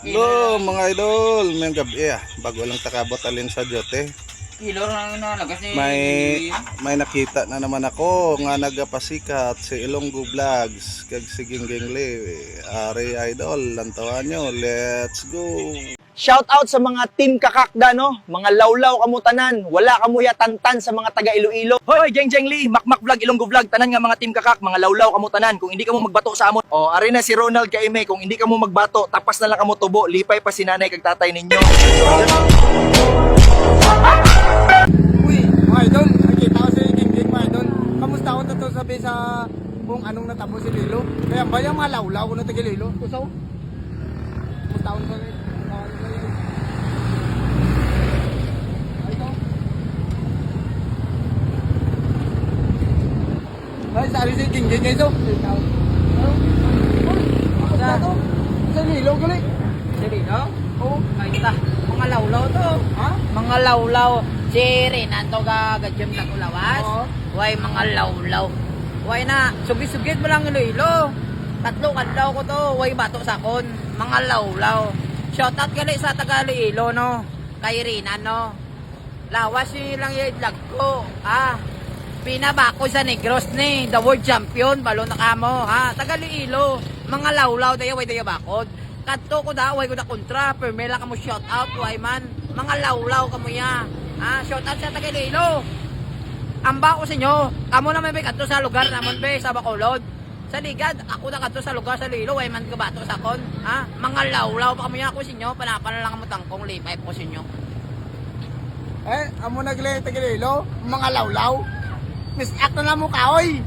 Hello mga idol, may gabi bago lang takabot alin sa jote. Kilo lang nalagas ni May nakita na naman ako nga nagapasikat si Ilonggo Vlogs kag si Ginggingli. Ari idol, lantawan nyo, let's go. Shout out sa mga team kakakda, no? Mga lawlaw kamutanan. Wala kamuya tantan sa mga taga Iloilo. Hoy, Jeng Jeng Lee, Makmak Vlog, Ilonggo Vlog, tanan nga mga team kakak, mga lawlaw kamutanan. Kung hindi ka mo magbato sa amon. O, ari na si Ronald Kaime, kung hindi ka mo magbato, tapas na lang kamo tubo, lipay pa si nanay kag tatay ninyo. Uy, mga idol, nakita ko si King mga idol. Kamusta ako na to sabi sa kung anong natamo si Lilo? Kaya ba yung mga lawlaw ko na taga Lilo? Kusaw? Kamusta ako na to? Ay, sari si King ngayon to. Sa Lilo gali. Serino? Oo. Ay ta, mga lawlaw to. Ha? Mga lawlaw. Si Renato gagadyam na kulawas. Oo. Way mga lawlaw. Way na, sugid-sugid mo lang Iloilo. Tatlo kadlaw ko to, way bato sakon. Mga lawlaw. Shoutout gali sa taga Iloilo, no. Kay Renan, no. Lawas si lang ilag ko. Pinabako sa Negros ni, the world champion, balo na kamo, ha? Taga Iloilo, mga lawlaw dayo, way dayo bakod. Kadto ko da, way ko da kontra, permela kamo shout out, way man. Mga lawlaw kamo ya. Shout out sa taga Iloilo. Amba ko sa inyo, kamo na may kadto sa lugar namon be sa Bacolod. Sa ligad, ako na kadto sa lugar sa Iloilo, way man ka bato sa kon, ha? Mga lawlaw pa kamo ya ko sa inyo, panapan lang kamo tangkong lipay ko sa inyo. Amo nagle taga Lilo, mga lawlaw. Miss act na lang mo ka, oy.